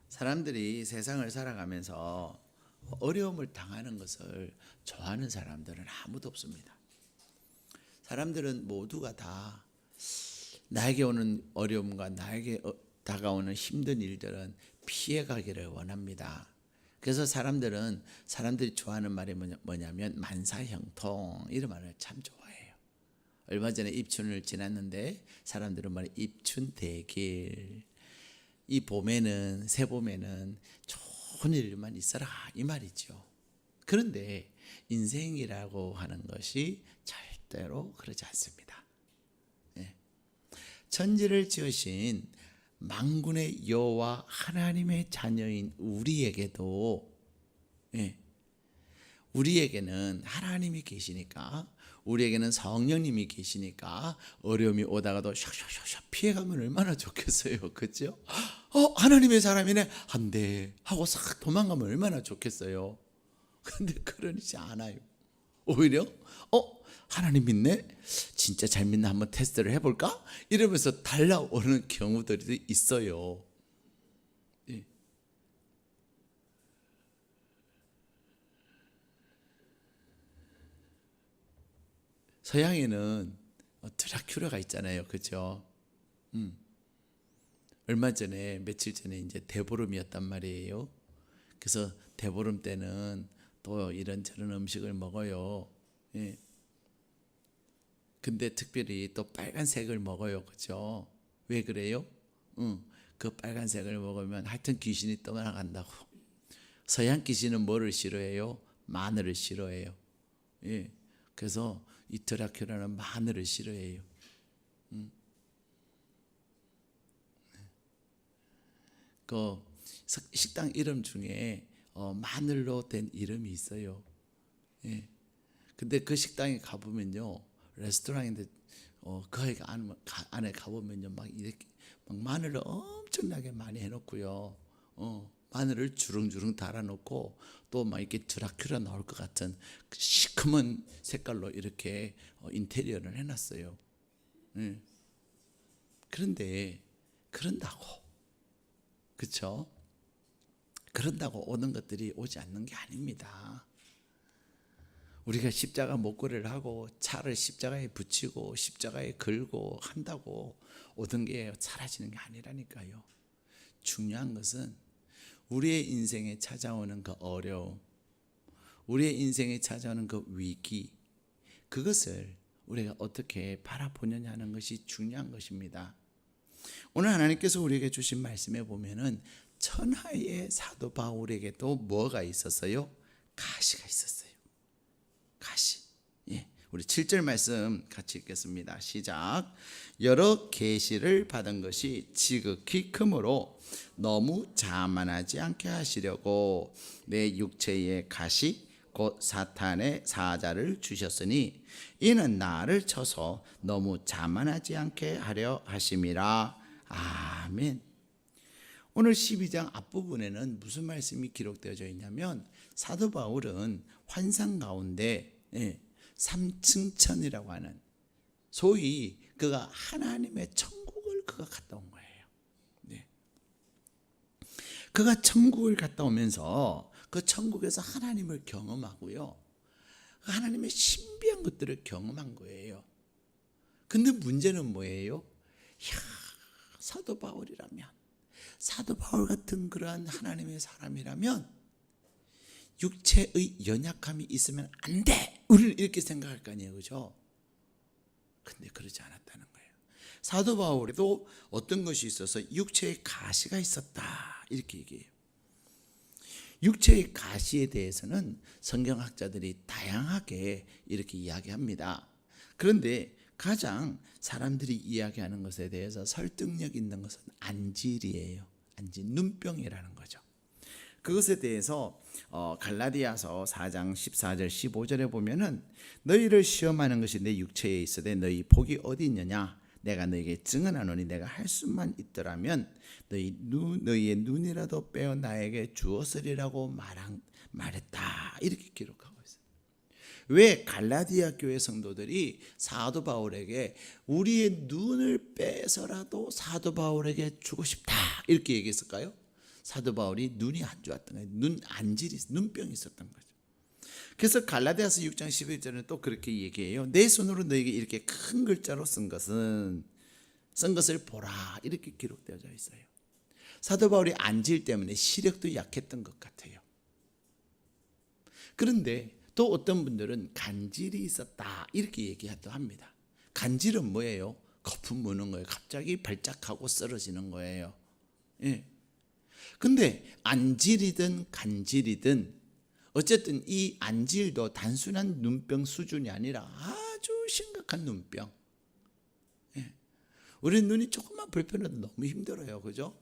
사람들이 세상을 살아가면서 어려움을 당하는 것을 좋아하는 사람들은 아무도 없습니다. 사람들은 모두가 다 나에게 오는 어려움과 나에게 다가오는 힘든 일들은 피해가기를 원합니다. 그래서 사람들이 좋아하는 말이 뭐냐면 만사형통, 이런 말을 참 좋아해요. 얼마 전에 입춘을 지났는데 사람들은 말이 입춘대길, 이 봄에는, 새봄에는 좋은 일만 있어라, 이 말이죠. 그런데 인생이라고 하는 것이 절대로 그러지 않습니다. 천지를 지으신 만군의 여호와 하나님의 자녀인 우리에게도, 우리에게는 하나님이 계시니까, 우리에게는 성령님이 계시니까 어려움이 오다가도 샥샥샥샥 피해가면 얼마나 좋겠어요. 그렇죠? 하나님의 사람이네, 안 돼 하고 싹 도망가면 얼마나 좋겠어요. 근데 그러지 않아요. 오히려 하나님 믿네? 진짜 잘 믿나 한번 테스트를 해볼까? 이러면서 달라오는 경우들이 있어요. 서양에는 드라큘라가 있잖아요. 그죠? 얼마 전에, 며칠 전에 이제 대보름이었단 말이에요. 그래서 대보름 때는 또 이런저런 음식을 먹어요. 근데 특별히 또 빨간색을 먹어요. 그죠? 왜 그래요? 그 빨간색을 먹으면 하여튼 귀신이 떠나간다고. 서양 귀신은 뭐를 싫어해요? 마늘을 싫어해요. 그래서 이 드라큘라는 마늘을 싫어해요. 그 식당 이름 중에 마늘로 된 이름이 있어요. 근데 그 식당에 가보면요, 레스토랑인데 그 안에 가보면요, 막 이렇게 막 마늘을 엄청나게 많이 해놓고요, 마늘을 주렁주렁 달아놓고 또 막 이렇게 드라큘라 나올 것 같은 시커먼 색깔로 이렇게 인테리어를 해놨어요. 그런데 그런다고, 그렇죠? 그런다고 오는 것들이 오지 않는 게 아닙니다. 우리가 십자가 목걸이를 하고 차를 십자가에 붙이고 십자가에 걸고 한다고 오던 게 사라지는 게 아니라니까요. 중요한 것은 우리의 인생에 찾아오는 그 어려움, 우리의 인생에 찾아오는 그 위기, 그것을 우리가 어떻게 바라보느냐 하는 것이 중요한 것입니다. 오늘 하나님께서 우리에게 주신 말씀에 보면은 천하의 사도 바울에게도 뭐가 있었어요? 가시가 있었어요. 가시. 우리 7절 말씀 같이 읽겠습니다. 시작. 여러 계시를 받은 것이 지극히 크므로 너무 자만하지 않게 하시려고 내 육체의 가시 곧 사탄의 사자를 주셨으니 이는 나를 쳐서 너무 자만하지 않게 하려 하심이라. 아멘. 오늘 12장 앞부분에는 무슨 말씀이 기록되어져 있냐면, 사도 바울은 환상 가운데 삼층천이라고 하는, 소위 그가 하나님의 천국을 그가 갔다 온 거예요. 그가 천국을 갔다 오면서 그 천국에서 하나님을 경험하고요, 하나님의 신비한 것들을 경험한 거예요. 근데 문제는 뭐예요? 사도 바울이라면, 사도 바울 같은 그러한 하나님의 사람이라면 육체의 연약함이 있으면 안 돼, 우리는 이렇게 생각할 거 아니에요. 그죠? 근데 그러지 않았다는 거예요. 사도 바울에도 어떤 것이 있어서 육체의 가시가 있었다, 이렇게 얘기해요. 육체의 가시에 대해서는 성경학자들이 다양하게 이렇게 이야기합니다. 그런데 가장 사람들이 이야기하는 것에 대해서 설득력 있는 것은 안질이에요. 안질, 눈병이라는 거죠. 그것에 대해서 갈라디아서 4장 14절 15절에 보면은 너희를 시험하는 것이 내 육체에 있으되 너희 복이 어디 있느냐, 내가 너에게 증언하노니 내가 할 수만 있더라면 너희의 눈이라도 빼어 나에게 주었으리라고 말했다, 이렇게 기록하고 있어요. 왜 갈라디아 교회 성도들이 사도 바울에게 우리의 눈을 빼서라도 사도 바울에게 주고 싶다, 이렇게 얘기했을까요? 사도 바울이 눈이 안 좋았던 거예요. 눈병이 있었던 거죠. 그래서 갈라디아서 6장 11절은 또 그렇게 얘기해요. 내 손으로 너에게 이렇게 큰 글자로 쓴 것을 보라, 이렇게 기록되어져 있어요. 사도 바울이 안질 때문에 시력도 약했던 것 같아요. 그런데 또 어떤 분들은 간질이 있었다, 이렇게 얘기도 합니다. 간질은 뭐예요? 거품 무는 거예요. 갑자기 발작하고 쓰러지는 거예요. 예. 근데 안질이든 간질이든 어쨌든 이 안질도 단순한 눈병 수준이 아니라 아주 심각한 눈병. 예. 우리 눈이 조금만 불편해도 너무 힘들어요. 그죠?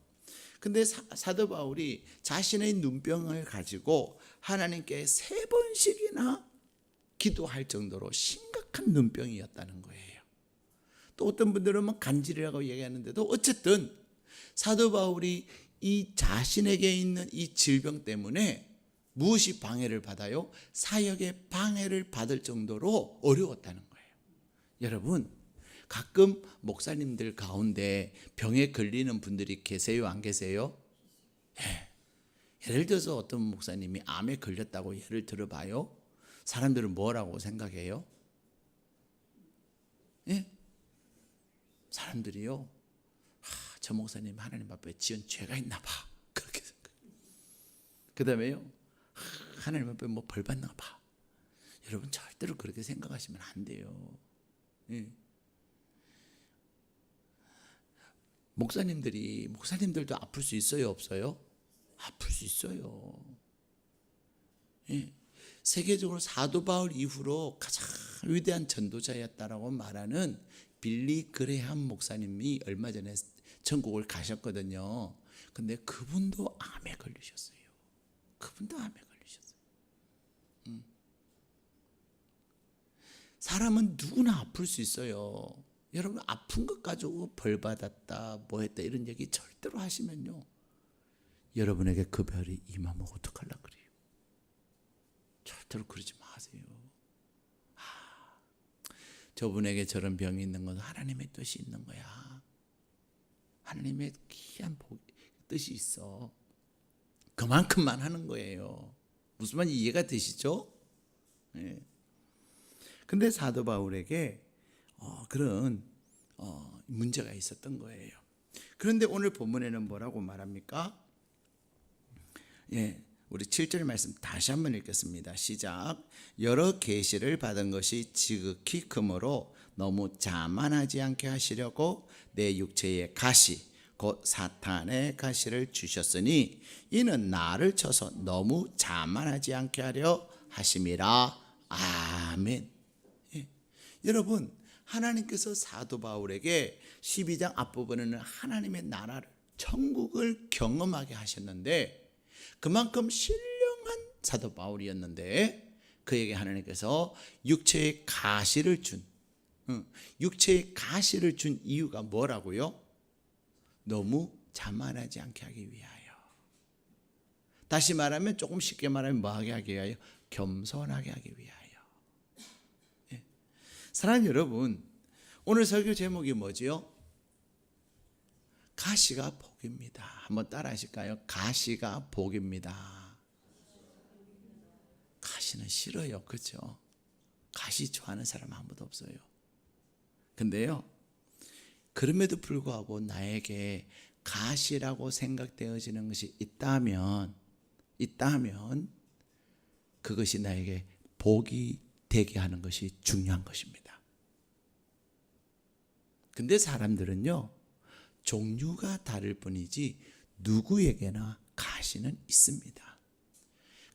근데 사도 바울이 자신의 눈병을 가지고 하나님께 3번씩이나 기도할 정도로 심각한 눈병이었다는 거예요. 또 어떤 분들은 뭐 간질이라고 얘기하는데도 어쨌든 사도 바울이 이 자신에게 있는 이 질병 때문에 무엇이 방해를 받아요? 사역의 방해를 받을 정도로 어려웠다는 거예요. 여러분, 가끔 목사님들 가운데 병에 걸리는 분들이 계세요, 안 계세요? 예. 예를 들어서 어떤 목사님이 암에 걸렸다고 예를 들어봐요. 사람들은 뭐라고 생각해요? 예? 사람들이요, 저 목사님 하나님 앞에 지은 죄가 있나 봐, 그렇게 생각해요. 그 다음에요, 하나님 앞에 뭐 벌 받나 봐. 여러분, 절대로 그렇게 생각하시면 안 돼요. 예. 목사님들도 아플 수 있어요, 없어요? 아플 수 있어요. 예. 세계적으로 사도 바울 이후로 가장 위대한 전도자였다라고 말하는 빌리 그레함 목사님이 얼마 전에 천국을 가셨거든요. 근데 그분도 암에 걸리셨어요. 사람은 누구나 아플 수 있어요. 여러분, 아픈 것 가지고 벌 받았다, 뭐 했다, 이런 얘기 절대로 하시면요, 여러분에게 그 별이 임하면 어떡하려고 그래요. 절대로 그러지 마세요. 저분에게 저런 병이 있는 건 하나님의 뜻이 있는 거야. 하나님의 귀한 뜻이 있어. 그만큼만 하는 거예요. 무슨 말인지 이해가 되시죠? 네. 근데 사도 바울에게 그런 문제가 있었던 거예요. 그런데 오늘 본문에는 뭐라고 말합니까? 예, 우리 7절 말씀 다시 한번 읽겠습니다. 시작. 여러 계시를 받은 것이 지극히 크므로 너무 자만하지 않게 하시려고 내 육체의 가시 곧 사탄의 가시를 주셨으니 이는 나를 쳐서 너무 자만하지 않게 하려 하심이라. 아멘. 예. 여러분, 하나님께서 사도 바울에게 12장 앞부분에는 하나님의 나라를, 천국을 경험하게 하셨는데, 그만큼 신령한 사도 바울이었는데 그에게 하나님께서 육체의 가시를 준 이유가 뭐라고요? 너무 자만하지 않게 하기 위하여. 다시 말하면, 조금 쉽게 말하면 뭐하게 하기 위하여? 겸손하게 하기 위하여. 예. 사랑하는 여러분, 오늘 설교 제목이 뭐지요? 가시가 복입니다. 한번 따라 하실까요? 가시가 복입니다. 가시는 싫어요. 그렇죠? 가시 좋아하는 사람 아무도 없어요. 근데요, 그럼에도 불구하고 나에게 가시라고 생각되어지는 것이 있다면 그것이 나에게 복이 되게 하는 것이 중요한 것입니다. 근데 사람들은요, 종류가 다를 뿐이지 누구에게나 가시는 있습니다.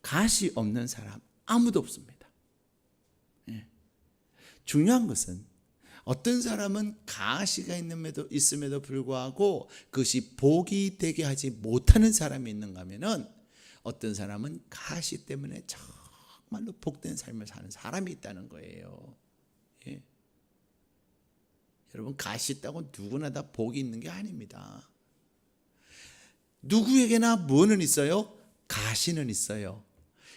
가시 없는 사람 아무도 없습니다. 예. 중요한 것은 어떤 사람은 가시가 있음에도 불구하고 그것이 복이 되게 하지 못하는 사람이 있는가 하면은, 어떤 사람은 가시 때문에 정말로 복된 삶을 사는 사람이 있다는 거예요. 예. 여러분, 가시 있다고 누구나 다 복이 있는 게 아닙니다. 누구에게나 뭐는 있어요? 가시는 있어요.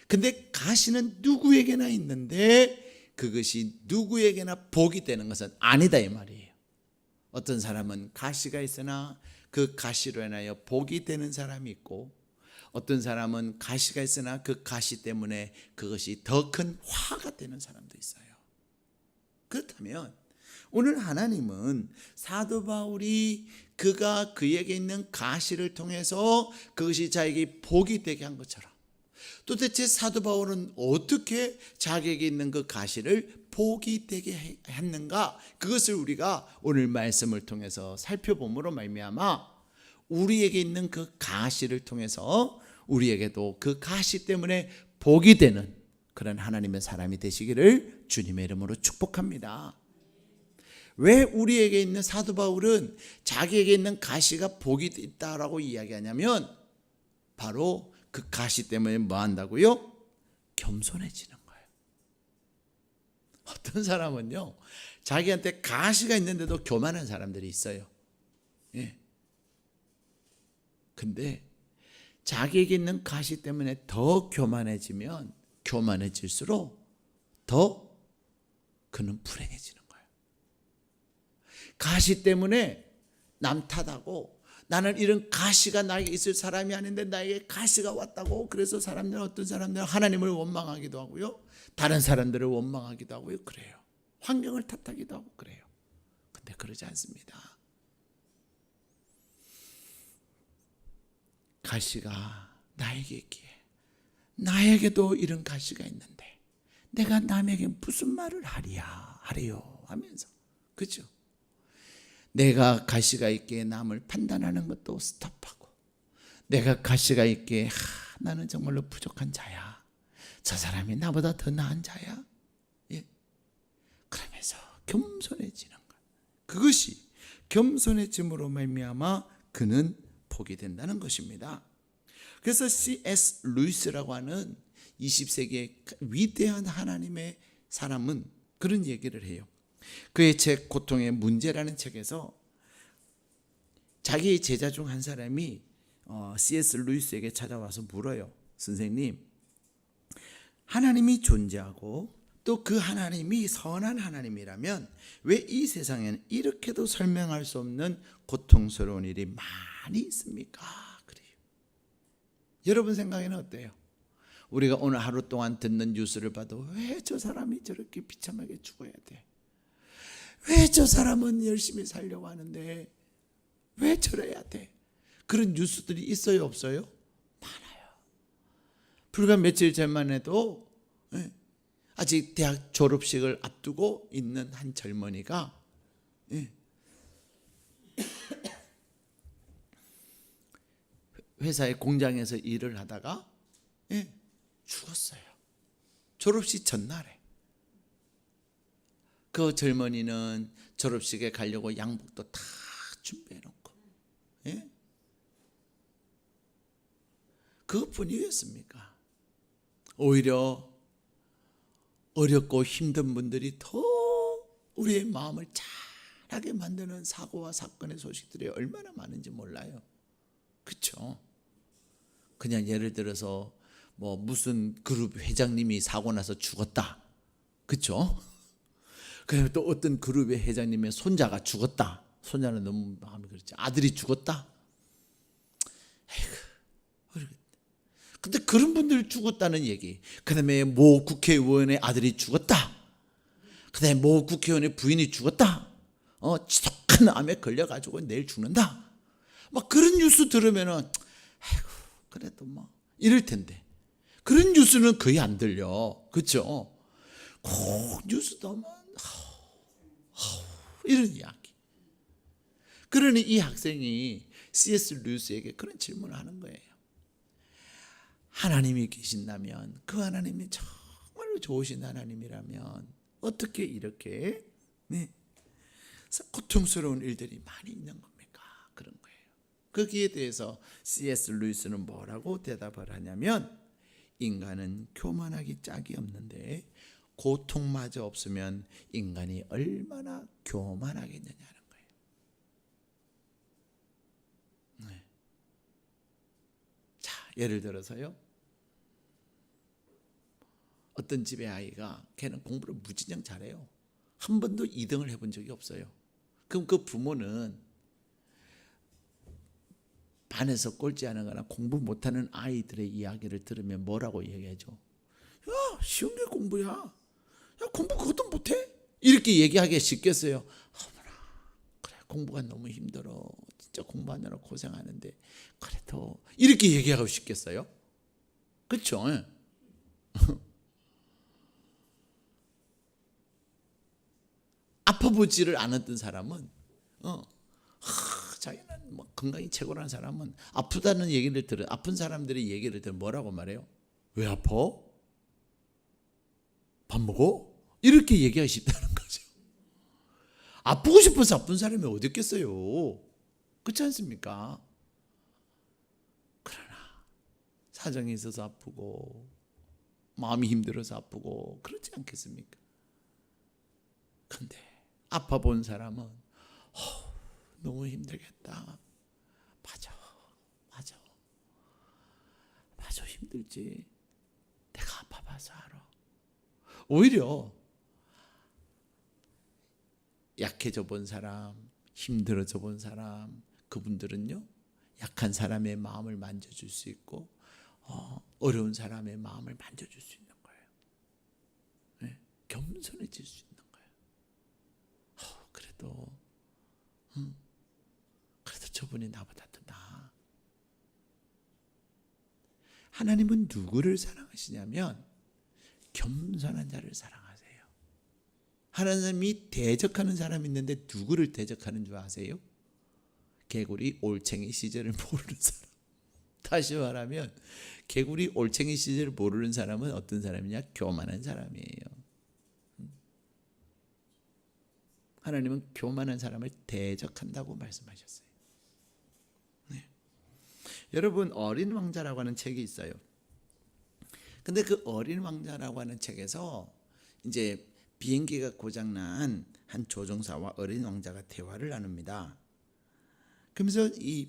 근데 가시는 누구에게나 있는데 그것이 누구에게나 복이 되는 것은 아니다, 이 말이에요. 어떤 사람은 가시가 있으나 그 가시로 인하여 복이 되는 사람이 있고, 어떤 사람은 가시가 있으나 그 가시 때문에 그것이 더 큰 화가 되는 사람도 있어요. 그렇다면 오늘 하나님은 사도 바울이 그가 그에게 있는 가시를 통해서 그것이 자에게 복이 되게 한 것처럼, 도대체 사도 바울은 어떻게 자기에게 있는 그 가시를 복이 되게 했는가? 그것을 우리가 오늘 말씀을 통해서 살펴봄으로 말미암아 우리에게 있는 그 가시를 통해서 우리에게도 그 가시 때문에 복이 되는 그런 하나님의 사람이 되시기를 주님의 이름으로 축복합니다. 왜 우리에게 있는 사도 바울은 자기에게 있는 가시가 복이 있다라고 이야기하냐면 바로 그 가시 때문에 뭐 한다고요? 겸손해지는 거예요. 어떤 사람은요, 자기한테 가시가 있는데도 교만한 사람들이 있어요. 예. 근데 자기에게 있는 가시 때문에 더 교만해지면 교만해질수록 더 그는 불행해지는 거예요. 가시 때문에 남 탓하고, 나는 이런 가시가 나에게 있을 사람이 아닌데 나에게 가시가 왔다고, 그래서 사람들은, 어떤 사람들은 하나님을 원망하기도 하고요, 다른 사람들을 원망하기도 하고요, 그래요. 환경을 탓하기도 하고 그래요. 근데 그러지 않습니다. 가시가 나에게 있기에 나에게도 이런 가시가 있는데 내가 남에게 무슨 말을 하래요 하면서, 그렇죠? 내가 가시가 있기에 남을 판단하는 것도 스톱하고, 내가 가시가 있기에 나는 정말로 부족한 자야, 저 사람이 나보다 더 나은 자야, 예. 그러면서 겸손해지는 것, 그것이 겸손해짐으로 말미암아 그는 복이 된다는 것입니다. 그래서 C.S. 루이스라고 하는 20세기의 위대한 하나님의 사람은 그런 얘기를 해요. 그의 책 고통의 문제라는 책에서 자기의 제자 중 한 사람이 C.S. 루이스에게 찾아와서 물어요. 선생님, 하나님이 존재하고 또 그 하나님이 선한 하나님이라면 왜 이 세상에는 이렇게도 설명할 수 없는 고통스러운 일이 많이 있습니까? 그래요. 여러분 생각에는 어때요? 우리가 오늘 하루 동안 듣는 뉴스를 봐도 왜 저 사람이 저렇게 비참하게 죽어야 돼? 왜 저 사람은 열심히 살려고 하는데 왜 저래야 돼? 그런 뉴스들이 있어요, 없어요? 많아요. 불과 며칠 전만 해도 아직 대학 졸업식을 앞두고 있는 한 젊은이가 회사의 공장에서 일을 하다가 죽었어요. 졸업식 전날에. 그 젊은이는 졸업식에 가려고 양복도 다 준비해놓고, 그것뿐이었습니까? 오히려 어렵고 힘든 분들이 더 우리의 마음을 잘하게 만드는 사고와 사건의 소식들이 얼마나 많은지 몰라요. 그렇죠? 그냥 예를 들어서 뭐 무슨 그룹 회장님이 사고 나서 죽었다, 그렇죠? 그리고 또 어떤 그룹의 회장님의 손자가 죽었다. 손자는 너무 마음이 그렇지. 아들이 죽었다. 에이구, 근데 그런 분들 죽었다는 얘기, 그 다음에 모 국회의원의 아들이 죽었다, 그 다음에 모 국회의원의 부인이 죽었다, 지독한 암에 걸려가지고 내일 죽는다, 막 그런 뉴스 들으면은 아이고 그래도 뭐 이럴 텐데, 그런 뉴스는 거의 안 들려, 그렇죠? 꼭 뉴스도 이런 이야기. 그러니 이 학생이 C.S. 루이스에게 그런 질문을 하는 거예요. 하나님이 계신다면, 그 하나님이 정말로 좋으신 하나님이라면 어떻게 이렇게 고통스러운 일들이 많이 있는 겁니까? 그런 거예요. 거기에 대해서 C.S. 루이스는 뭐라고 대답을 하냐면, 인간은 교만하기 짝이 없는데 고통마저 없으면 인간이 얼마나 교만하겠느냐는 거예요. 자, 예를 들어서요, 어떤 집의 아이가, 걔는 공부를 무진장 잘해요. 한 번도 2등을 해본 적이 없어요. 그럼 그 부모는 반에서 꼴찌하는 거나 공부 못하는 아이들의 이야기를 들으면 뭐라고 얘기하죠? 야, 쉬운 게 공부야. 야, 공부 그것도 못해? 이렇게 얘기하기 쉽겠어요? 어머나, 그래, 공부가 너무 힘들어. 진짜 공부하느라 고생하는데 그래도 이렇게 얘기하고 싶겠어요? 그렇죠? 아파보지를 않았던 사람은 자기는 뭐 건강이 최고라는 사람은 아프다는 얘기를 들어, 아픈 사람들의 얘기를 들어 뭐라고 말해요? 왜 아파? 밥 먹어? 이렇게 얘기하기 쉽다는 거죠. 아프고 싶어서 아픈 사람이 어디 있겠어요? 그렇지 않습니까? 그러나 사정이 있어서 아프고 마음이 힘들어서 아프고 그렇지 않겠습니까? 근데 아파 본 사람은 너무 힘들겠다. 맞아 힘들지. 내가 아파봐서 알아. 오히려 약해져 본 사람, 힘들어져 본 사람, 그분들은요 약한 사람의 마음을 만져줄 수 있고 어려운 사람의 마음을 만져줄 수 있는 거예요. 네? 겸손해질 수 있는 거예요. 그래도 저분이 나보다 더 나아. 하나님은 누구를 사랑하시냐면 겸손한 자를 사랑하세요. 하나님이 대적하는 사람이 있는데 누구를 대적하는 줄 아세요? 개구리 올챙이 시절을 모르는 사람. 다시 말하면 개구리 올챙이 시절을 모르는 사람은 어떤 사람이냐? 교만한 사람이에요. 하나님은 교만한 사람을 대적한다고 말씀하셨어요. 네. 여러분, 어린 왕자라고 하는 책이 있어요. 근데 그 어린 왕자라고 하는 책에서 이제 비행기가 고장난 한 조종사와 어린 왕자가 대화를 나눕니다. 그러면서 이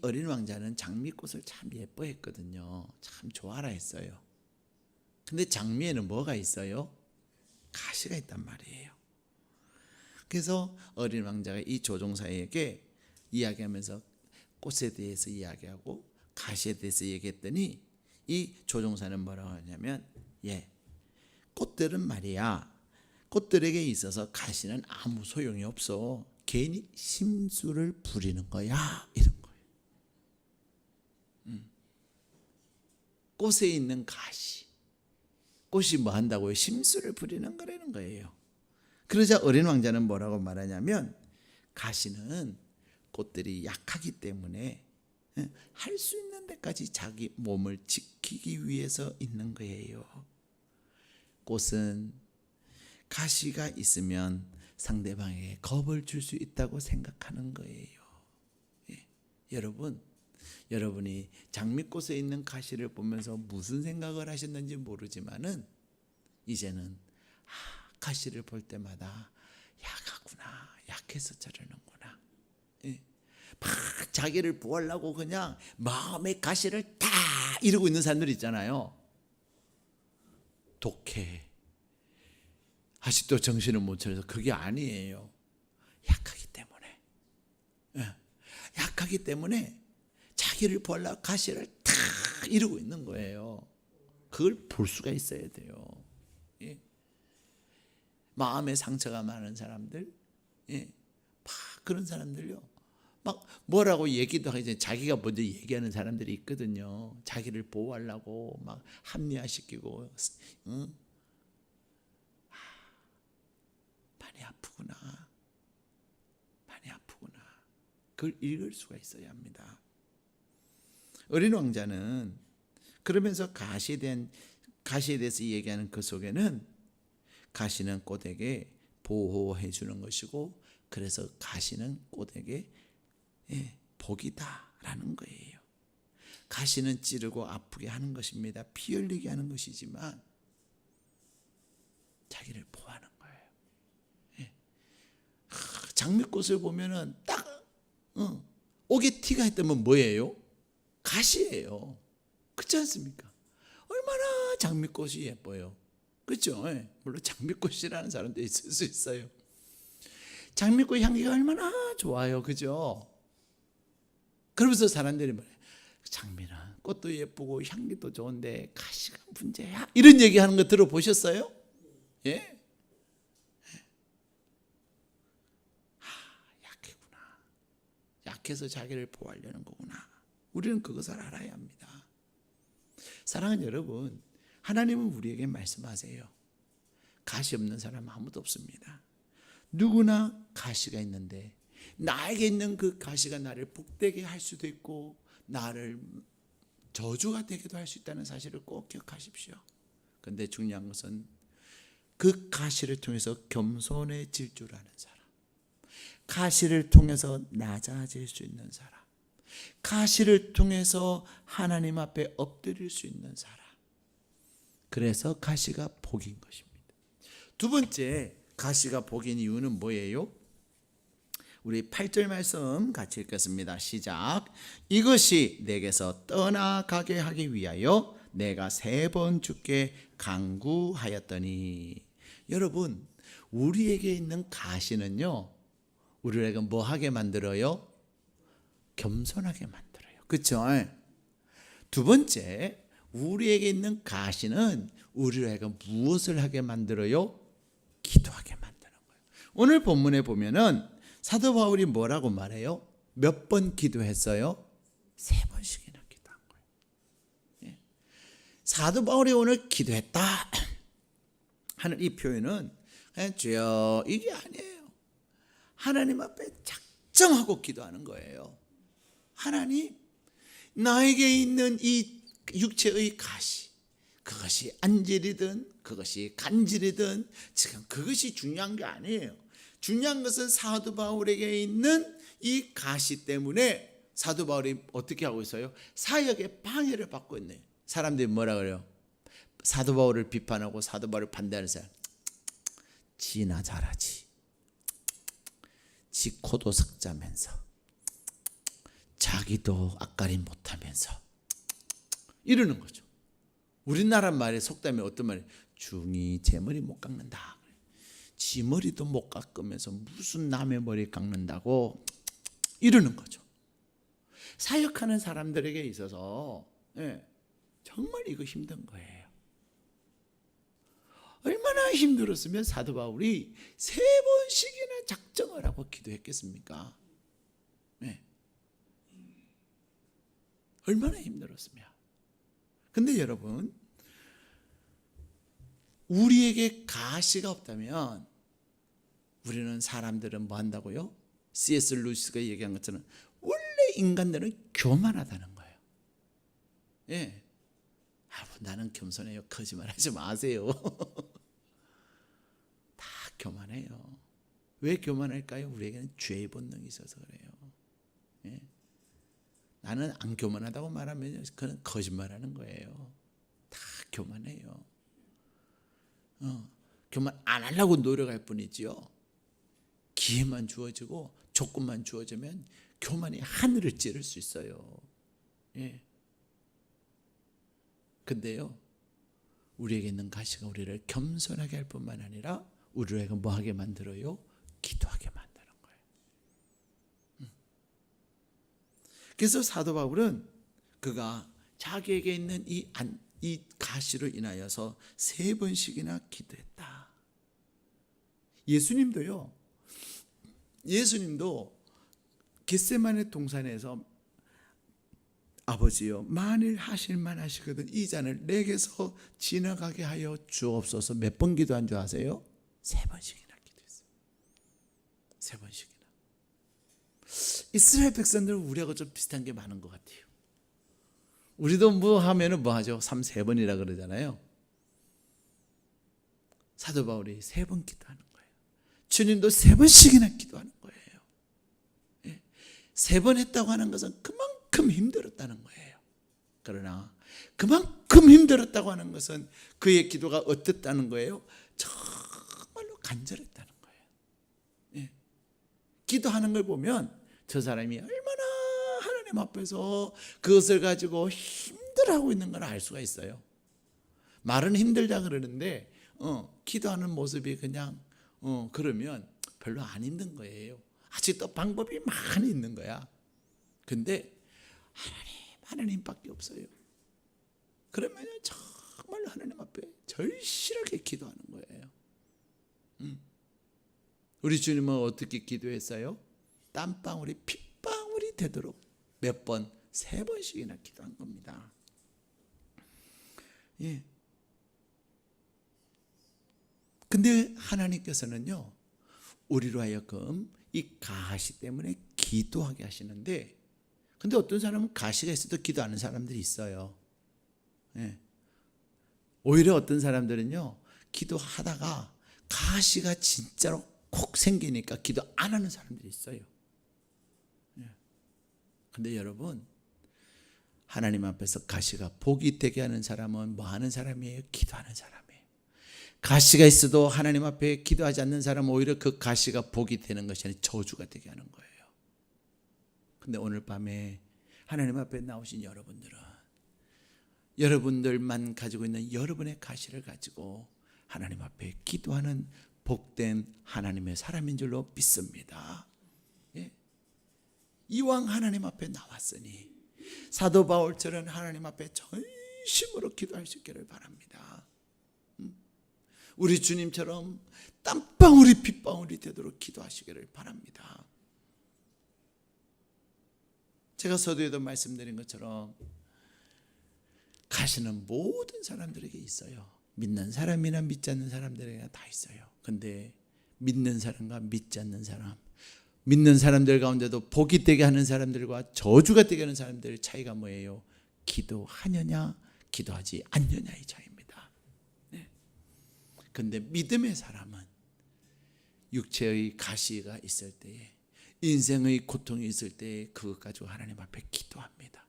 어린 왕자는 장미꽃을 참 예뻐했거든요. 참 좋아라 했어요. 근데 장미에는 뭐가 있어요? 가시가 있단 말이에요. 그래서 어린 왕자가 이 조종사에게 이야기하면서 꽃에 대해서 이야기하고 가시에 대해서 얘기했더니 이 조종사는 뭐라고 하냐면 꽃들은 말이야, 꽃들에게 있어서 가시는 아무 소용이 없어. 괜히 심술을 부리는 거야. 이런 거예요. 꽃에 있는 가시, 꽃이 뭐 한다고요? 심술을 부리는 거라는 거예요. 그러자 어린 왕자는 뭐라고 말하냐면 가시는 꽃들이 약하기 때문에 할 수 있는 데까지 자기 몸을 지키기 위해서 있는 거예요. 꽃은 가시가 있으면 상대방에게 겁을 줄 수 있다고 생각하는 거예요. 여러분이 장미꽃에 있는 가시를 보면서 무슨 생각을 하셨는지 모르지만은 이제는 가시를 볼 때마다 약하구나, 약해서 저러는구나. 막 자기를 보호하려고 그냥 마음의 가시를 다 이러고 있는 사람들 있잖아요. 독해. 아직도 정신을 못 차려서 그게 아니에요. 약하기 때문에. 약하기 때문에 자기를 보호하려고 가시를 다 이러고 있는 거예요. 그걸 볼 수가 있어야 돼요. 마음에 상처가 많은 사람들, 막 그런 사람들요, 막 뭐라고 얘기도 하기 전에 자기가 먼저 얘기하는 사람들이 있거든요. 자기를 보호하려고 막 합리화시키고, 많이 아프구나, 많이 아프구나. 그걸 읽을 수가 있어야 합니다. 어린 왕자는 그러면서 가시에 대해서 얘기하는 그 속에는 가시는 꽃에게 보호해 주는 것이고, 그래서 가시는 꽃에게 복이다라는 거예요. 가시는 찌르고 아프게 하는 것입니다. 피 흘리게 하는 것이지만 자기를 보호하는 거예요. 장미꽃을 보면은 딱 옥에 티가 있다면 뭐예요? 가시예요. 그렇지 않습니까? 얼마나 장미꽃이 예뻐요. 그렇죠? 물론 장미꽃이라는 사람도 있을 수 있어요. 장미꽃 향기가 얼마나 좋아요. 그죠? 그러면서 사람들이 말해, 장미는 꽃도 예쁘고 향기도 좋은데 가시가 문제야, 이런 얘기하는 거 들어보셨어요? 예? 약해구나. 약해서 자기를 보호하려는 거구나. 우리는 그것을 알아야 합니다. 사랑하는 여러분, 하나님은 우리에게 말씀하세요. 가시 없는 사람 아무도 없습니다. 누구나 가시가 있는데 나에게 있는 그 가시가 나를 복되게 할 수도 있고 나를 저주가 되기도 할 수 있다는 사실을 꼭 기억하십시오. 그런데 중요한 것은 그 가시를 통해서 겸손해질 줄 아는 사람, 가시를 통해서 낮아질 수 있는 사람, 가시를 통해서 하나님 앞에 엎드릴 수 있는 사람, 그래서 가시가 복인 것입니다. 두 번째, 가시가 복인 이유는 뭐예요? 우리 8절 말씀 같이 읽겠습니다. 시작. 이것이 내게서 떠나가게 하기 위하여 내가 3번 주께 간구하였더니. 여러분, 우리에게 있는 가시는요, 우리에게 뭐 하게 만들어요? 겸손하게 만들어요. 그렇죠? 두 번째, 우리에게 있는 가시는 우리에게 무엇을 하게 만들어요? 기도하게 만드는 거예요. 오늘 본문에 보면은 사도 바울이 뭐라고 말해요? 몇 번 기도했어요? 3번씩이나 기도한 거예요. 예. 사도 바울이 오늘 기도했다 하는 이 표현은 그냥 주여 이게 아니에요. 하나님 앞에 작정하고 기도하는 거예요. 하나님, 나에게 있는 이 육체의 가시, 그것이 안질이든 그것이 간질이든 지금 그것이 중요한 게 아니에요. 중요한 것은 사도 바울에게 있는 이 가시 때문에 사도 바울이 어떻게 하고 있어요? 사역의 방해를 받고 있네요. 사람들이 뭐라 그래요? 사도 바울을 비판하고 사도 바울을 반대하는 사람, 지나 잘하지, 지 코도 석자면서 자기도 앞가림 못하면서 이러는 거죠. 우리나라 말에 속담이 어떤 말이에요? 중이 제 머리 못 깎는다. 지 머리도 못 깎으면서 무슨 남의 머리 깎는다고 이러는 거죠. 사역하는 사람들에게 있어서 정말 이거 힘든 거예요. 얼마나 힘들었으면 사도 바울이 3번씩이나 작정을 하고 기도했겠습니까? 얼마나 힘들었으면. 근데 여러분, 우리에게 가시가 없다면 우리는, 사람들은 뭐 한다고요? C.S. 루이스가 얘기한 것처럼 원래 인간들은 교만하다는 거예요. 예. 나는 겸손해요. 거짓말하지 마세요. 다 교만해요. 왜 교만할까요? 우리에게는 죄의 본능이 있어서 그래요. 예. 나는 안 교만하다고 말하면 그건 거짓말하는 거예요. 다 교만해요. 교만 안 하려고 노력할 뿐이지요. 기회만 주어지고 조건만 주어지면 교만이 하늘을 찌를 수 있어요. 예. 근데요, 우리에게 있는 가시가 우리를 겸손하게 할 뿐만 아니라 우리에게 뭐하게 만들어요? 기도하게 만드는 거예요. 그래서 사도 바울은 그가 자기에게 있는 이 가시로 인하여서 3번씩이나 기도했다. 예수님도 겟세마네 동산에서 아버지여, 만일 하실만 하시거든 이 잔을 내게서 지나가게 하여 주옵소서. 몇 번 기도한 줄 아세요? 3번씩이나 기도했어요. 3번씩이나. 이스라엘 백성들은 우리하고 좀 비슷한 게 많은 것 같아요. 우리도 뭐 하면은 뭐 하죠? 3번이라 그러잖아요. 사도 바울이 3번 기도하는 거예요. 주님도 3번씩이나 기도하는 거예요. 3번 했다고 하는 것은 그만큼 힘들었다는 거예요. 그러나 그만큼 힘들었다고 하는 것은 그의 기도가 어땠다는 거예요? 정말로 간절했다는 거예요. 기도하는 걸 보면 저 사람이 얼마나 하나님 앞에서 그것을 가지고 힘들어하고 있는 걸 알 수가 있어요. 말은 힘들다 그러는데 기도하는 모습이 그냥 그러면 별로 안 힘든 거예요. 아직 또 방법이 많이 있는 거야. 근데 하나님밖에 없어요. 그러면 정말 하나님 앞에 절실하게 기도하는 거예요. 우리 주님은 어떻게 기도했어요? 땀방울이 핏방울이 되도록 몇 번? 3번씩이나 기도한 겁니다. 예. 근데 하나님께서는요, 우리로 하여금 이 가시 때문에 기도하게 하시는데, 근데 어떤 사람은 가시가 있어도 기도하는 사람들이 있어요. 예. 오히려 어떤 사람들은요, 기도하다가 가시가 진짜로 콕 생기니까 기도 안 하는 사람들이 있어요. 예. 근데 여러분, 하나님 앞에서 가시가 복이 되게 하는 사람은 뭐 하는 사람이에요? 기도하는 사람이에요. 가시가 있어도 하나님 앞에 기도하지 않는 사람은 오히려 그 가시가 복이 되는 것이 아니라 저주가 되게 하는 거예요. 근데 오늘 밤에 하나님 앞에 나오신 여러분들은 여러분들만 가지고 있는 여러분의 가시를 가지고 하나님 앞에 기도하는 복된 하나님의 사람인 줄로 믿습니다. 예. 이왕 하나님 앞에 나왔으니 사도 바울처럼 하나님 앞에 전심으로 기도할 수 있기를 바랍니다. 우리 주님처럼 땀방울이 핏방울이 되도록 기도하시기를 바랍니다. 제가 서두에도 말씀드린 것처럼 가시는 모든 사람들에게 있어요. 믿는 사람이나 믿지 않는 사람들에게 다 있어요. 근데 믿는 사람과 믿지 않는 사람, 믿는 사람들 가운데도 복이 되게 하는 사람들과 저주가 되게 하는 사람들의 차이가 뭐예요? 기도하느냐 기도하지 않느냐의 차이입니다. 네. 근데 믿음의 사람은 육체의 가시가 있을 때에, 인생의 고통이 있을 때에 그것 가지고 하나님 앞에 기도합니다.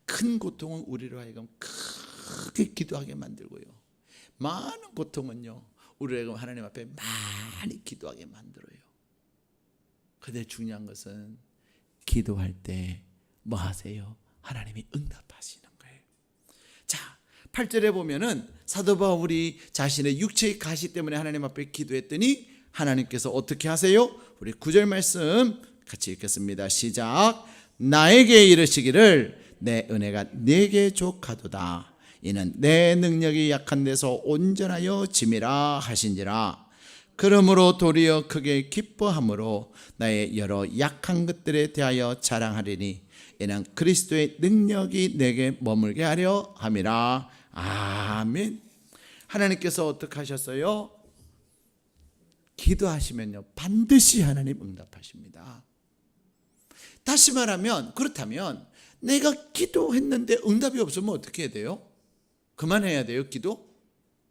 큰 고통은 우리로 하여금 크게 기도하게 만들고요, 많은 고통은요 우리로 하여금 하나님 앞에 많이 기도하게 만들어요. 근데 중요한 것은 기도할 때 뭐 하세요? 하나님이 응답하시는 거예요. 자, 8절에 보면은 사도 바울이 자신의 육체의 가시 때문에 하나님 앞에 기도했더니 하나님께서 어떻게 하세요? 우리 9절 말씀 같이 읽겠습니다. 시작. 나에게 이르시기를 내 은혜가 네게 족하도다. 이는 내 능력이 약한 데서 온전하여 짐이라 하신지라. 그러므로 도리어 크게 기뻐함으로 나의 여러 약한 것들에 대하여 자랑하리니 이는 그리스도의 능력이 내게 머물게 하려 함이라. 아멘. 하나님께서 어떻게 하셨어요? 기도하시면요 반드시 하나님 응답하십니다. 다시 말하면, 그렇다면 내가 기도했는데 응답이 없으면 어떻게 해야 돼요? 그만해야 돼요? 기도?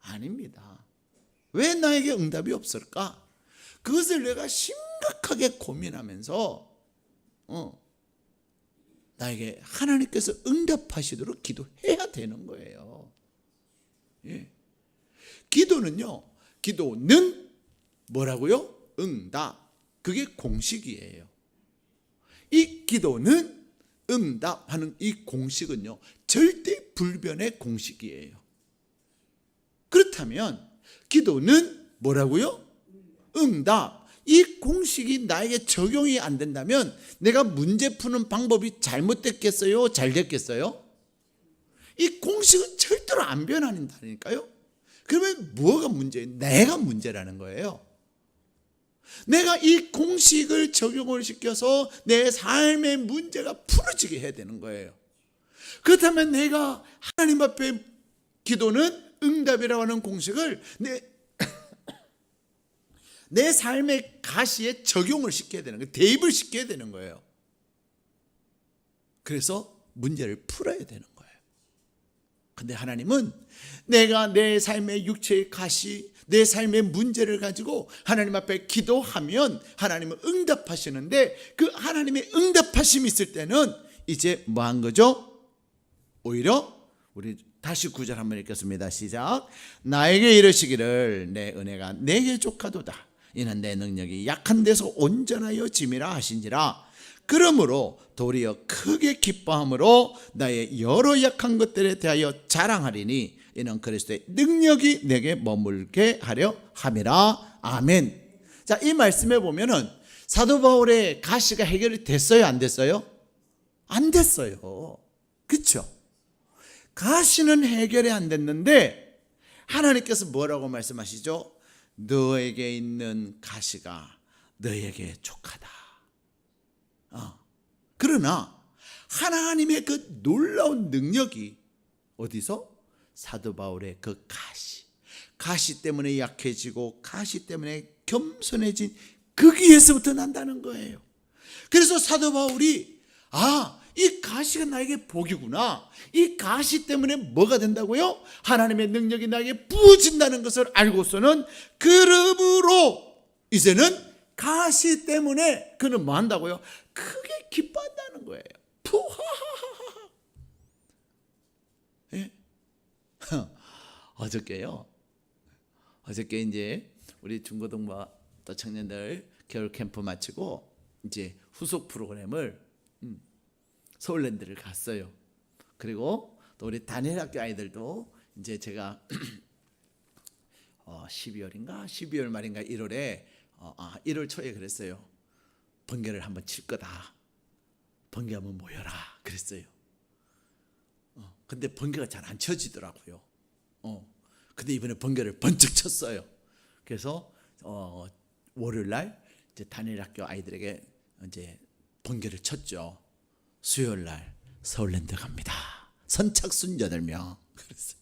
아닙니다. 왜 나에게 응답이 없을까? 그것을 내가 심각하게 고민하면서 나에게 하나님께서 응답하시도록 기도해야 되는 거예요. 예. 기도는요, 기도는 뭐라고요? 응답. 그게 공식이에요. 이 기도는 응답하는 이 공식은요 절대 불변의 공식이에요. 그렇다면 기도는 뭐라고요? 응답. 이 공식이 나에게 적용이 안 된다면 내가 문제 푸는 방법이 잘못됐겠어요? 잘 됐겠어요? 이 공식은 절대로 안 변한다니까요. 그러면 뭐가 문제예요? 내가 문제라는 거예요. 내가 이 공식을 적용을 시켜서 내 삶의 문제가 풀어지게 해야 되는 거예요. 그렇다면 내가 하나님 앞에 기도는 응답이라고 하는 공식을 내 삶의 가시에 적용을 시켜야 되는 거예요. 대입을 시켜야 되는 거예요. 그래서 문제를 풀어야 되는 거예요. 근데 하나님은 내가 내 삶의 육체의 가시, 내 삶의 문제를 가지고 하나님 앞에 기도하면 하나님은 응답하시는데, 그 하나님의 응답하심이 있을 때는 이제 뭐 한 거죠? 오히려 우리 다시 9절 한번 읽겠습니다. 시작. 나에게 이르시기를 내 은혜가 내게 족하도다. 이는 내 능력이 약한 데서 온전하여 짐이라 하신지라. 그러므로 도리어 크게 기뻐함으로 나의 여러 약한 것들에 대하여 자랑하리니 이는 그리스도의 능력이 내게 머물게 하려 함이라. 아멘. 자, 이 말씀에 보면은 사도 바울의 가시가 해결이 됐어요, 안 됐어요? 안 됐어요. 그렇죠? 가시는 해결이 안 됐는데 하나님께서 뭐라고 말씀하시죠? 너에게 있는 가시가 너에게 족하다. 그러나 하나님의 그 놀라운 능력이 어디서? 사도 바울의 그 가시 때문에 약해지고 가시 때문에 겸손해진 거기에서부터 난다는 거예요. 그래서 사도 바울이 이 가시가 나에게 복이구나. 이 가시 때문에 뭐가 된다고요? 하나님의 능력이 나에게 부어진다는 것을 알고서는 그러므로 이제는 가시 때문에 그는 뭐 한다고요? 크게 기뻐한다는 거예요. 푸하하하하. 예? 어저께 이제 우리 중고등부 또 청년들 겨울 캠프 마치고 이제 후속 프로그램을 서울랜드를 갔어요. 그리고 또 우리 단일학교 아이들도 이제 제가 12월인가 12월 말인가 1월에 1월 초에 그랬어요. 번개를 한번 칠 거다. 번개 한번 모여라 그랬어요. 근데 번개가 잘 안 쳐지더라고요. 근데 이번에 번개를 번쩍 쳤어요. 그래서 월요일 날 이제 단일학교 아이들에게 이제 번개를 쳤죠. 수요일 날 서울랜드 갑니다. 선착순 8명. 그래서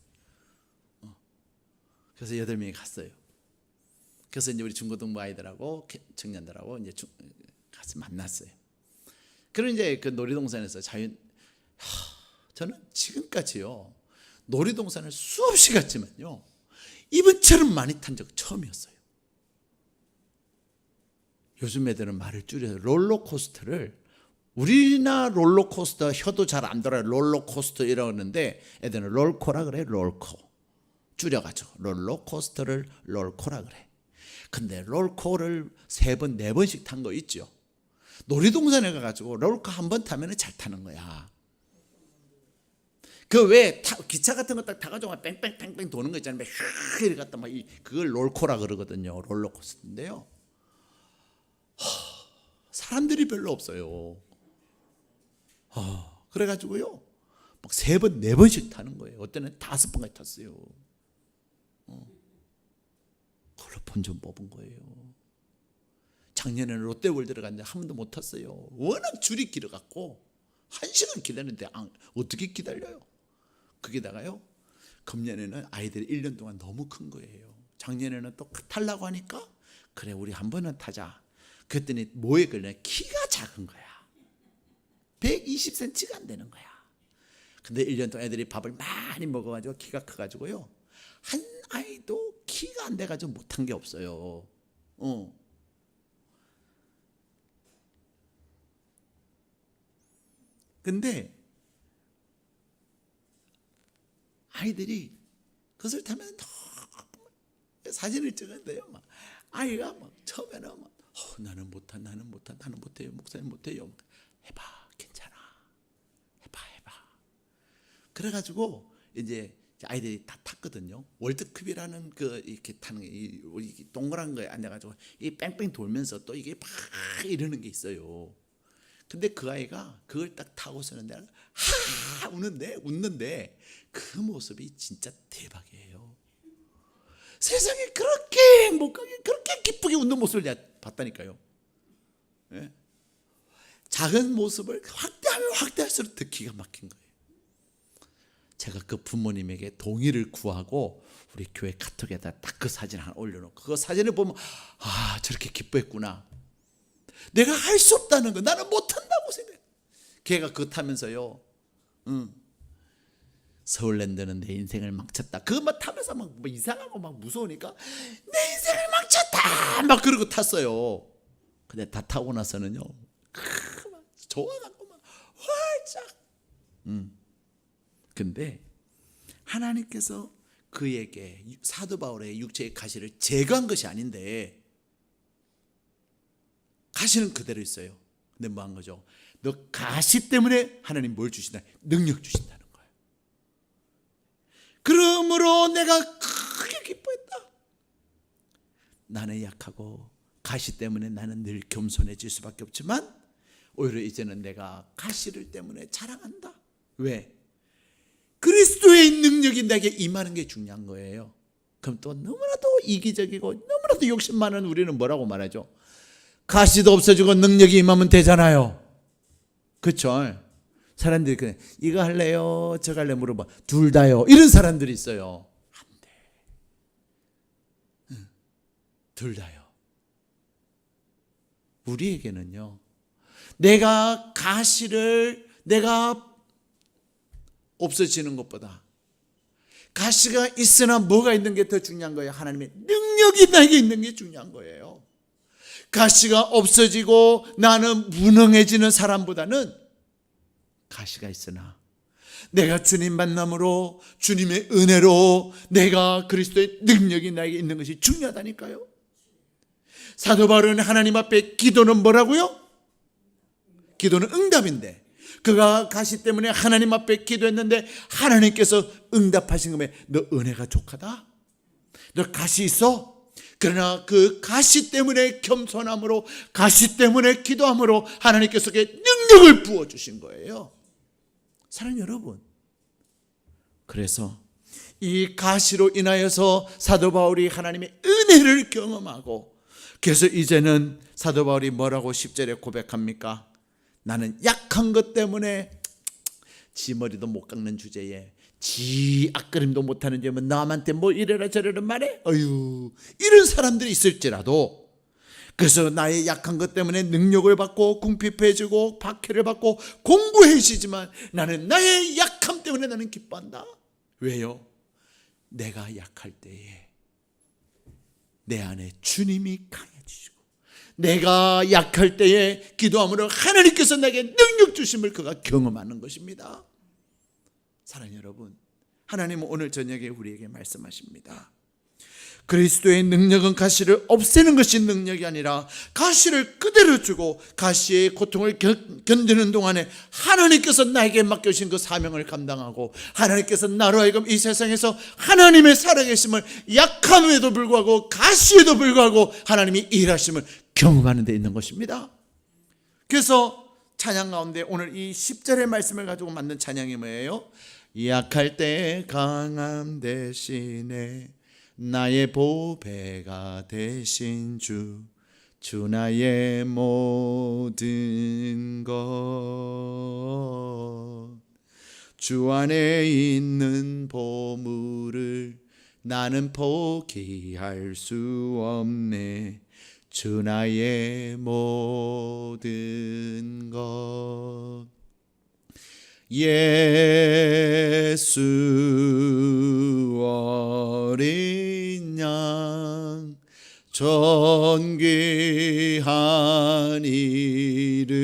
8명이 갔어요. 그래서 이제 우리 중고등부 아이들하고 청년들하고 이제 가서 만났어요. 그리고 이제 그 놀이동산에서 저는 지금까지요 놀이동산을 수없이 갔지만요 이번처럼 많이 탄 적 처음이었어요. 요즘 애들은 말을 줄여서 롤러코스터를, 우리나 롤러코스터 혀도 잘 안 돌아요. 롤러코스터 이라고 하는데 애들은 롤코라 그래. 롤코 줄여가지고 롤러코스터를 롤코라 그래. 근데 롤코를 3번 4번씩 탄 거 있죠. 놀이동산에 가가지고 롤코 한 번 타면 잘 타는 거야. 그 왜 기차 같은 거 딱 타가지고 뺑뺑뺑뺑 도는 거 있잖아요. 이렇게 갔다 막 그걸 롤코라 그러거든요. 롤러코스터인데요. 사람들이 별로 없어요. 그래가지고요 막 3번 4번씩 타는 거예요. 어때는 5번까지 탔어요. 그걸로 본 좀 뽑은 거예요. 작년에는 롯데월드를 갔는데 한 번도 못 탔어요. 워낙 줄이 길어갖고 1시간 기다리는데 어떻게 기다려요? 거기다가요 금년에는 아이들이 1년 동안 너무 큰 거예요. 작년에는 또 타려고 하니까 그래 우리 한 번은 타자. 그랬더니 뭐에 걸려? 키가 작은 거야. 120cm가 안 되는 거야. 근데 1년 동안 애들이 밥을 많이 먹어가지고 키가 커가지고요 한 아이도 키가 안 돼가지고 못한 게 없어요. 근데 아이들이 그것을 타면 사진을 찍었는데요 막 아이가 막 처음에는 막 나는 못해요 목사님 못해요. 해봐 괜찮아 해봐. 그래가지고 이제 아이들이 다 탔거든요. 월드컵이라는 그 이렇게 타는 게 우리 동그란 거에 앉아가지고 이 뺑뺑 돌면서 또 이게 막 이러는 게 있어요. 근데 그 아이가 그걸 딱 타고서는 내가 웃는데 그 모습이 진짜 대박이에요. 세상에 그렇게 행복하게 그렇게 기쁘게 웃는 모습을 내가 봤다니까요. 예? 작은 모습을 확대하면 확대할수록 더 기가 막힌 거예요. 제가 그 부모님에게 동의를 구하고 우리 교회 카톡에다 딱 그 사진 하나 올려놓고 그 사진을 보면 저렇게 기뻐했구나. 내가 할 수 없다는 거 나는 못한다고 생각해. 걔가 그거 타면서요 서울랜드는 내 인생을 망쳤다. 그거 막 타면서 막 이상하고 막 무서우니까 내 인생을 망쳤다 막 그러고 탔어요. 근데 다 타고 나서는요 막 좋아갖고 막 활짝 근데 하나님께서 그에게 사도 바울의 육체의 가시를 제거한 것이 아닌데 가시는 그대로 있어요. 근데 뭐 한 거죠? 너 가시 때문에 하나님 뭘 주신다? 능력 주신다는 거예요. 그러므로 내가 크게 기뻐했다. 나는 약하고 가시 때문에 나는 늘 겸손해질 수밖에 없지만 오히려 이제는 내가 가시를 때문에 자랑한다. 왜? 그리스도의 능력이 내게 임하는 게 중요한 거예요. 그럼 또 너무나도 이기적이고 너무나도 욕심 많은 우리는 뭐라고 말하죠? 가시도 없어지고 능력이 임하면 되잖아요. 그렇죠? 사람들이 그래, 이거 할래요? 저거 할래요? 물어봐. 둘 다요. 이런 사람들이 있어요. 안 돼. 둘 다요. 우리에게는요, 내가 없어지는 것보다 가시가 있으나 뭐가 있는 게 더 중요한 거예요. 하나님의 능력이 나에게 있는 게 중요한 거예요. 가시가 없어지고 나는 무능해지는 사람보다는 가시가 있으나 내가 주님 만남으로, 주님의 은혜로 내가 그리스도의 능력이 나에게 있는 것이 중요하다니까요. 사도 바울은 하나님 앞에 기도는 뭐라고요? 기도는 응답인데, 그가 가시 때문에 하나님 앞에 기도했는데 하나님께서 응답하신 거면 너 은혜가 족하다? 너 가시 있어? 그러나 그 가시 때문에 겸손함으로, 가시 때문에 기도함으로 하나님께서 그의 능력을 부어주신 거예요. 사랑하는 여러분, 그래서 이 가시로 인하여서 사도 바울이 하나님의 은혜를 경험하고, 그래서 이제는 사도 바울이 뭐라고 10절에 고백합니까? 나는 약한 것 때문에 지 머리도 못 깎는 주제에 지 앞그림도 못하는 주제에 남한테 뭐 이래라 저래라 말해? 어휴, 이런 사람들이 있을지라도, 그래서 나의 약한 것 때문에 능력을 받고 궁핍해지고 박해를 받고 공부해지지만 나는 나의 약함 때문에 나는 기뻐한다. 왜요? 내가 약할 때에 내 안에 주님이 강해지시고, 내가 약할 때에 기도함으로 하나님께서 내게 능력 주심을 그가 경험하는 것입니다. 사랑하는 여러분, 하나님은 오늘 저녁에 우리에게 말씀하십니다. 그리스도의 능력은 가시를 없애는 것이 능력이 아니라 가시를 그대로 주고 가시의 고통을 견디는 동안에 하나님께서 나에게 맡겨주신 그 사명을 감당하고, 하나님께서 나로 하여금 이 세상에서 하나님의 살아계심을, 약함에도 불구하고 가시에도 불구하고 하나님이 일하심을 경험하는 데 있는 것입니다. 그래서 찬양 가운데 오늘 이 10절의 말씀을 가지고 만든 찬양이 뭐예요? 약할 때 강함 대신에 나의 보배가 되신 주 나의 모든 것, 주 안에 있는 보물을 나는 포기할 수 없네, 주 나의 모든 것. 예수 어린 양 존귀한 이름,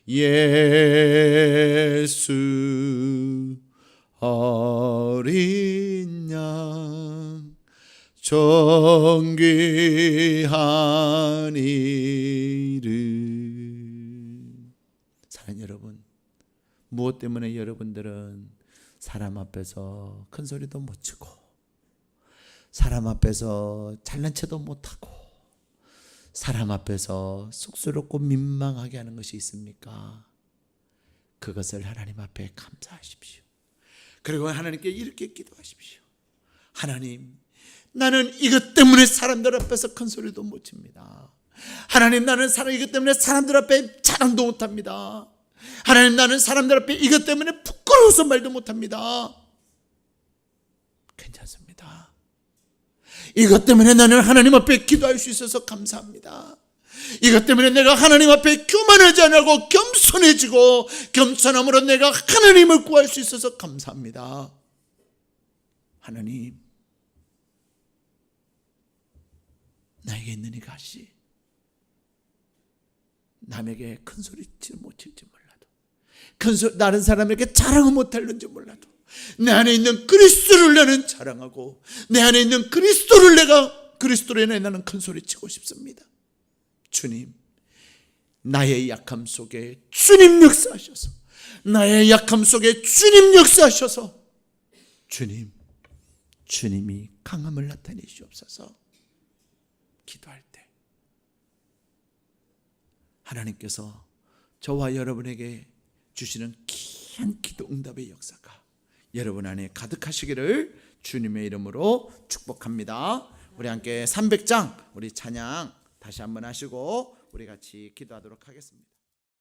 예수 어린 양 존귀한 이름. 사랑하는 여러분, 무엇 때문에 여러분들은 사람 앞에서 큰 소리도 못 치고, 사람 앞에서 잘난 체도 못하고, 사람 앞에서 쑥스럽고 민망하게 하는 것이 있습니까? 그것을 하나님 앞에 감사하십시오. 그리고 하나님께 이렇게 기도하십시오. 하나님, 나는 이것 때문에 사람들 앞에서 큰 소리도 못 칩니다. 하나님, 나는 이것 때문에 사람들 앞에 자랑도 못합니다. 하나님, 나는 사람들 앞에 이것 때문에 부끄러워서 말도 못합니다. 괜찮습니다. 이것 때문에 나는 하나님 앞에 기도할 수 있어서 감사합니다. 이것 때문에 내가 하나님 앞에 교만하지 않고 겸손해지고, 겸손함으로 내가 하나님을 구할 수 있어서 감사합니다. 하나님, 나에게 있는 이 가시, 남에게 큰 소리 못 칠지 몰라도, 다른 사람에게 자랑을 못할는지 몰라도 내 안에 있는 그리스도를 나는 자랑하고, 내 안에 있는 그리스도로 인해 나는 큰 소리 치고 싶습니다. 주님, 나의 약함 속에 주님 역사하셔서, 나의 약함 속에 주님 역사하셔서, 주님이 강함을 나타내시옵소서. 기도할 때 하나님께서 저와 여러분에게 주시는 귀한 기도 응답의 역사가 여러분 안에 가득하시기를 주님의 이름으로 축복합니다. 우리 함께 300장 우리 찬양 다시 한번 하시고 우리 같이 기도하도록 하겠습니다.